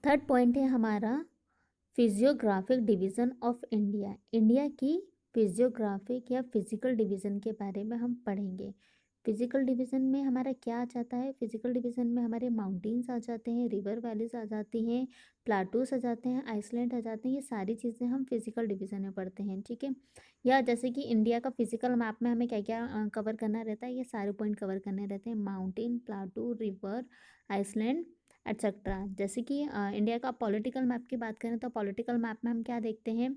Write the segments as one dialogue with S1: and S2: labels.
S1: Third point है हमारा physiographic division of India. India की फिजियोग्राफिक या फिजिकल डिवीज़न के बारे में हम पढ़ेंगे। फिजिकल डिवीज़न में हमारा क्या आ जाता है? फिजिकल डिवीज़न में हमारे माउंटेन्स आ जाते हैं, रिवर वैलीज आ जाती हैं, प्लाटूस आ जाते हैं, आइसलैंड आ जाते हैं। ये सारी चीज़ें हम फिजिकल डिवीज़न में पढ़ते हैं, ठीक है। या जैसे कि इंडिया का फिजिकल मैप में हमें क्या क्या कवर करना रहता है, ये सारे पॉइंट कवर करने रहते हैं। Mountain, plateau, river, island etcetera. जैसे कि इंडिया का पॉलिटिकल मैप की बात करें तो पॉलिटिकल मैप में हम क्या देखते हैं?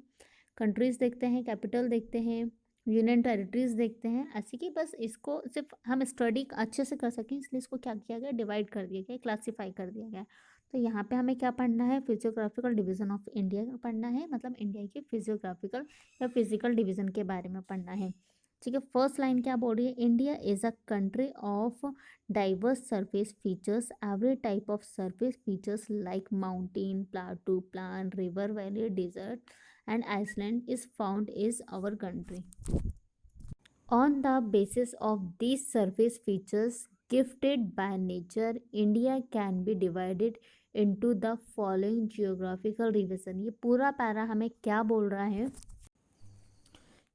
S1: कंट्रीज़ देखते हैं, कैपिटल देखते हैं, यूनियन टेरिटरीज देखते हैं। ऐसे कि बस इसको सिर्फ हम स्टडी अच्छे से कर सकें इसलिए इसको क्या किया गया, डिवाइड कर दिया गया, क्लासीफाई कर दिया गया। तो यहाँ पे हमें क्या पढ़ना है? फिजियोग्राफिकल डिवीज़न ऑफ इंडिया पढ़ना है, मतलब इंडिया की फिजियोग्राफिकल या फिजिकल डिवीज़न के बारे में पढ़ना है, ठीक है। फर्स्ट लाइन क्या बोल रही है? India is a country of diverse surface features. Every type of surface features like mountain, plateau, plant, river, valley, desert and Iceland is found is our country. On the basis of these surface features gifted by nature, India can be divided into the following geographical region. ये पूरा para हमें क्या बोल रहा है?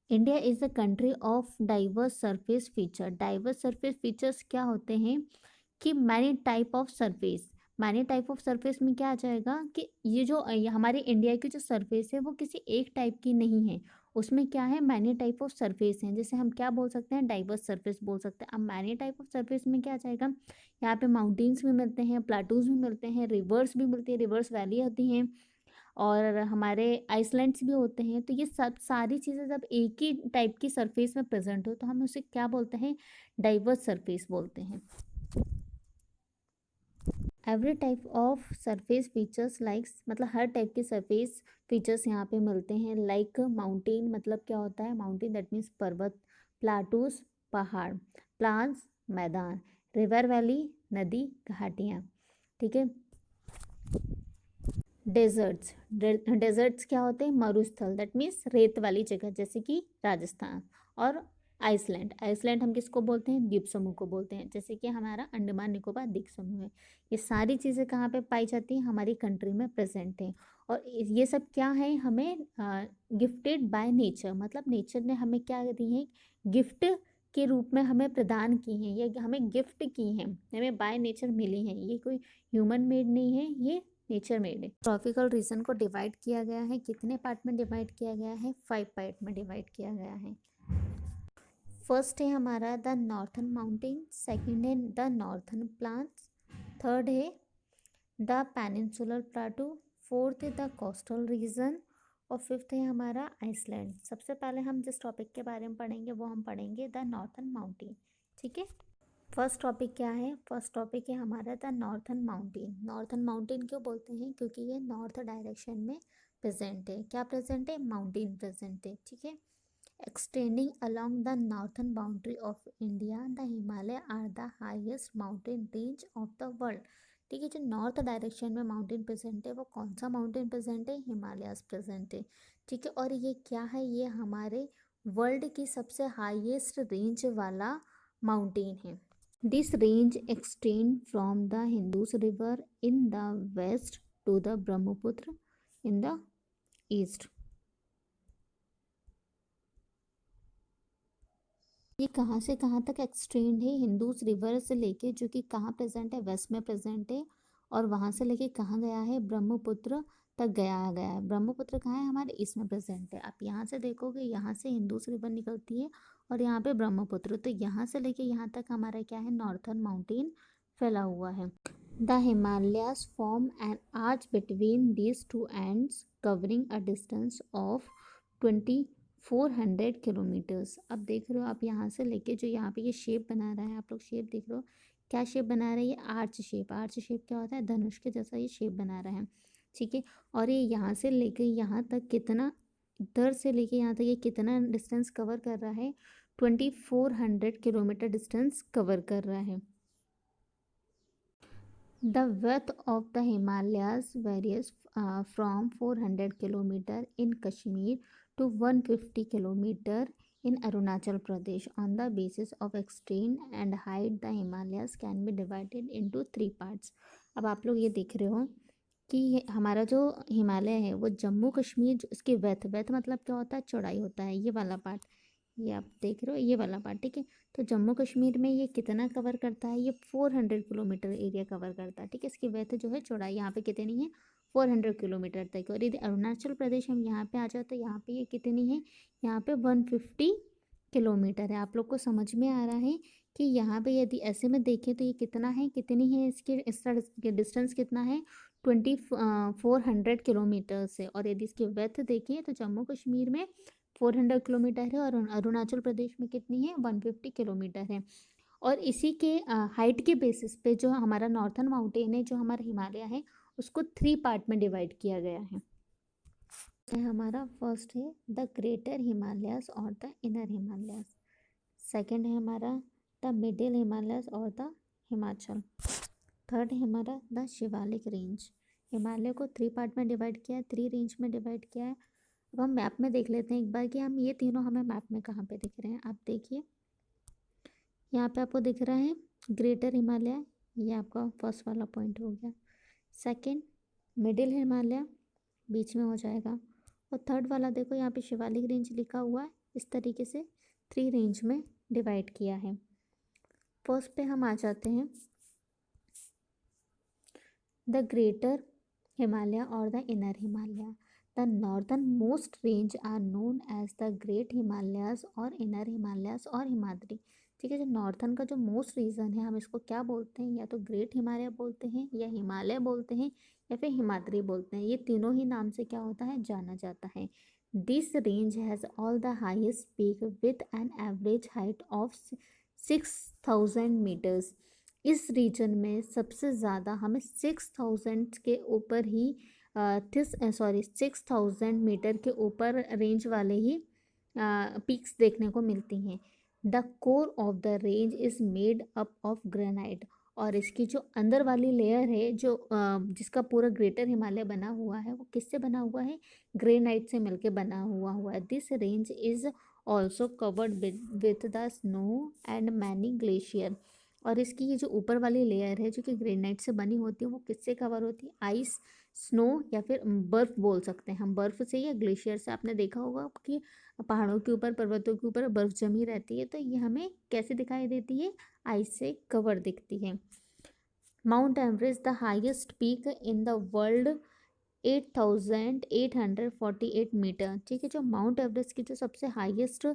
S1: India is a country of diverse surface feature. Diverse surface features क्या होते हैं कि many type of surface. Many type of surface में क्या आ जाएगा कि ये जो ये हमारे इंडिया की जो सरफेस है वो किसी एक टाइप की नहीं है, उसमें क्या है? मैनी टाइप ऑफ सरफेस हैं, जैसे हम क्या बोल सकते हैं? डाइवर्स सरफेस बोल सकते हैं। अब मैनी टाइप ऑफ सरफेस में क्या आ जाएगा? यहाँ पे माउंटेन्स भी मिलते हैं, प्लाटूज भी मिलते हैं, रिवर्स भी मिलती है, रिवर्स वैली होती हैं और हमारे आइसलैंड्स भी होते हैं। तो ये सब सारी चीज़ें जब एक ही टाइप की सरफेस में प्रेजेंट हो तो हम उसे क्या बोलते हैं? डाइवर्स सरफेस बोलते हैं। Every type of surface features likes, मतलब हर टाइप के सरफेस फीचर्स यहाँ पे मिलते हैं। लाइक माउंटेन, मतलब क्या होता है? माउंटेन दैट मीन्स पर्वत, प्लाटूस पहाड़, प्लान्स मैदान, रिवर वैली नदी घाटियाँ, ठीक है। डेजर्ट्स, डेजर्ट्स क्या होते हैं? मरुस्थल दैट मीन्स रेत वाली जगह, जैसे कि राजस्थान। और आइसलैंड, आइसलैंड हम किसको बोलते हैं? द्वीप समूह को बोलते हैं, जैसे कि हमारा अंडमान निकोबार द्वीप समूह है। ये सारी चीज़ें कहाँ पे पाई जाती हैं? हमारी कंट्री में प्रेजेंट हैं। और ये सब क्या है? हमें गिफ्टेड बाय नेचर, मतलब नेचर ने हमें क्या दी है? गिफ्ट के रूप में हमें प्रदान की हैं, ये हमें गिफ्ट की हैं, हमें बाय नेचर मिली हैं। ये कोई ह्यूमन मेड नहीं है, ये नेचर मेड है। ट्रॉपिकल रीजन को डिवाइड किया गया है, कितने पार्ट में डिवाइड किया गया है? 5 पार्ट में डिवाइड किया गया है। फर्स्ट है हमारा द नॉर्थन माउंटेन, सेकंड है द नॉर्थन प्लान्स, थर्ड है द पेनिनसुलर प्लाटू, फोर्थ है द कोस्टल रीजन और फिफ्थ है हमारा आइसलैंड। सबसे पहले हम जिस टॉपिक के बारे में पढ़ेंगे वो हम पढ़ेंगे द नॉर्थन माउंटेन, ठीक है। फर्स्ट टॉपिक क्या है? फर्स्ट टॉपिक है हमारा the northern mountain. Northern mountain क्यों बोलते हैं? क्योंकि ये नॉर्थ डायरेक्शन में प्रेजेंट है। क्या प्रेजेंट है? माउंटेन प्रेजेंट है, ठीक है। Extending along the northern boundary of India, the Himalaya are the highest mountain range of the world, ठीक है। जो नॉर्थ डायरेक्शन में माउंटेन प्रेजेंट है वो कौन सा माउंटेन प्रेजेंट है? हिमालयाज प्रेजेंट है, ठीक है। और ये क्या है? ये हमारे वर्ल्ड की सबसे हाईएस्ट रेंज वाला माउंटेन है। This range extends from the Indus River in the west to the Brahmaputra in the east. ये कहाँ से कहाँ तक एक्सटेंड है? हिंदूस रिवर से लेके, जो कि कहाँ प्रेजेंट है? वेस्ट में प्रेजेंट है। और वहाँ से लेके कहाँ गया है? ब्रह्मपुत्र तक गया है। ब्रह्मपुत्र कहाँ है? हमारे ईस्ट में प्रेजेंट है। आप यहाँ से देखोगे, यहाँ से हिंदूस रिवर निकलती है और यहाँ पे ब्रह्मपुत्र, तो यहाँ से लेके यहाँ तक हमारा क्या है? नॉर्थर्न माउंटेन फैला हुआ है। The Himalayas form an arch between these two ends covering a distance of 2400 kilometres. अब देख रहे हो आप, यहाँ से लेके जो यहाँ पे ये शेप बना रहा है, आप लोग शेप देख रहे हो, क्या शेप बना रहा है? ये आर्च शेप। आर्च शेप क्या होता है? धनुष के जैसा ये शेप बना रहा है, ठीक है। और ये यहाँ से लेके यहाँ तक कितना, इधर से लेके यहाँ तक ये कितना डिस्टेंस कवर कर रहा है? 2400 किलोमीटर डिस्टेंस कवर कर रहा है। The width of the Himalayas varies from 400 km in Kashmir to 150 km in Arunachal Pradesh. On the basis of extent and height, the Himalayas can be divided into 3 parts. अब आप लोग ये देख रहे हो कि हमारा जो हिमालय है वो जम्मू कश्मीर इसकी वेथ मतलब क्या होता है, चौड़ाई होता है, ये वाला पार्ट, ये आप देख रहे हो ये वाला पार्ट, ठीक है। तो जम्मू कश्मीर में ये कितना कवर करता है, ये 400 किलोमीटर एरिया कवर करता है, ठीक है। इसकी वेथ जो है चौड़ाई यहाँ पे कितनी है, 400 किलोमीटर तक। और यदि अरुणाचल प्रदेश हम यहाँ पे आ जाए तो यहाँ पे ये कितनी है, यहाँ पे 150 किलोमीटर है। आप लोग को समझ में आ रहा है कि यहाँ पे यदि ऐसे में देखें तो ये कितना है, कितनी है इसकी, इसका डिस्टेंस कितना है, 400 किलोमीटर से। और यदि इसकी वेथ देखिए तो जम्मू कश्मीर में 400 किलोमीटर है और अरुणाचल प्रदेश में कितनी है, 150 किलोमीटर है। और इसी के हाइट के बेसिस पे जो हमारा नॉर्थन माउंटेन है, जो हमारा हिमालय है, उसको 3 पार्ट में डिवाइड किया गया है। हमारा फर्स्ट है द ग्रेटर हिमालयस और द इनर हिमालयस। सेकंड है हमारा द मिडिल हिमालयस और द हिमाचल। थर्ड है हमारा द शिवालिक रेंज। हिमालय को 3 पार्ट में डिवाइड किया है, 3 रेंज में डिवाइड किया है। अब हम मैप में देख लेते हैं एक बार कि हम ये तीनों हमें मैप में कहाँ पे दिख रहे हैं। आप देखिए यहाँ पे आपको दिख रहा है ग्रेटर हिमालय, ये आपका फर्स्ट वाला पॉइंट हो गया। सेकंड मिडिल हिमालय बीच में हो जाएगा। और थर्ड वाला देखो यहाँ पे शिवालिक रेंज लिखा हुआ है, इस तरीके से 3 रेंज में डिवाइड किया है। फर्स्ट पे हम आ जाते हैं द ग्रेटर हिमालय और the inner Himalaya. The northern most range are known as the great Himalayas और इनर हिमालयाज और हिमाद्री। ठीक है, जो नॉर्थन का जो मोस्ट रीजन है हम इसको क्या बोलते हैं, या तो ग्रेट हिमालय बोलते हैं, या हिमालय बोलते हैं, या फिर हिमाद्री बोलते हैं। ये तीनों ही नाम से क्या होता है, जाना जाता है। This range has all the highest peak with an average height of 6000 metres. इस रीजन में सबसे ज़्यादा हमें 6000 के ऊपर ही 6000 मीटर के ऊपर रेंज वाले ही पीक्स देखने को मिलती हैं। The core of the range is made up of granite. और इसकी जो अंदर वाली लेयर है, जो जिसका पूरा ग्रेटर हिमालय बना हुआ है, वो किससे बना हुआ है, ग्रेनाइट से मिलके बना हुआ है। This range is also covered with the snow and many glacier. और इसकी ये जो ऊपर वाली लेयर है जो कि ग्रेनाइट से बनी होती है, वो किससे कवर होती है, आइस, स्नो, या फिर बर्फ़ बोल सकते हैं हम, बर्फ़ से या ग्लेशियर से। आपने देखा होगा कि पहाड़ों के ऊपर, पर्वतों के ऊपर बर्फ़ जमी रहती है, तो ये हमें कैसे दिखाई देती है, आइस से कवर दिखती है। Mount Everest the highest peak in the world 8848 metre. ठीक है, जो माउंट एवरेस्ट की जो सबसे हाईएस्ट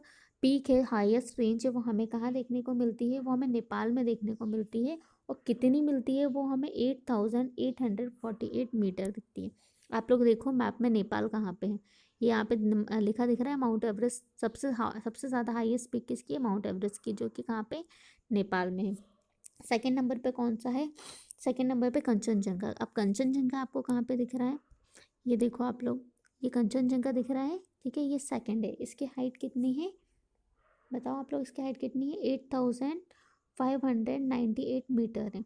S1: पीक है, हाईएस्ट रेंज है, वो हमें कहाँ देखने को मिलती है, वो हमें नेपाल में देखने को मिलती है। और कितनी मिलती है, वो हमें 8848 मीटर दिखती है। आप लोग देखो मैप में नेपाल कहाँ पे है, ये यहाँ पे लिखा दिख रहा है माउंट एवरेस्ट। सबसे ज़्यादा हाईएस्ट पीक किसकी है, माउंट एवरेस्ट की, जो कि कहाँ पे, नेपाल में है। सेकेंड नंबर पे कौन सा है, सेकेंड नंबर पे कंचनजंगा। अब कंचनजंगा आपको कहाँ पे दिख रहा है, ये देखो आप लोग, ये कंचनजंगा दिख रहा है, ठीक है, ये सेकंड है। इसकी हाइट कितनी है, बताओ आप लोग, इसकी हाइट कितनी है, 8598 मीटर है।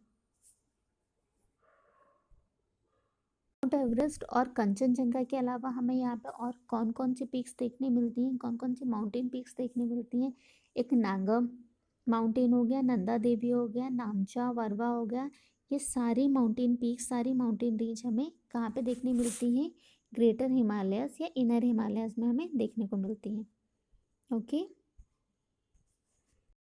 S1: माउंट एवरेस्ट और कंचनजंगा के अलावा हमें यहाँ पे और कौन कौन सी पीक्स देखने मिलती हैं, कौन कौन सी माउंटेन पीक्स देखने मिलती हैं, एक नागम माउंटेन हो गया, नंदा देवी हो गया, नामचा वरवा हो गया। ये सारी माउंटेन पीक्स, सारी माउंटेन रेंज हमें कहाँ पे देखने मिलती हैं, ग्रेटर हिमालयस या इनर हिमालयस में हमें देखने को मिलती हैं। ओके।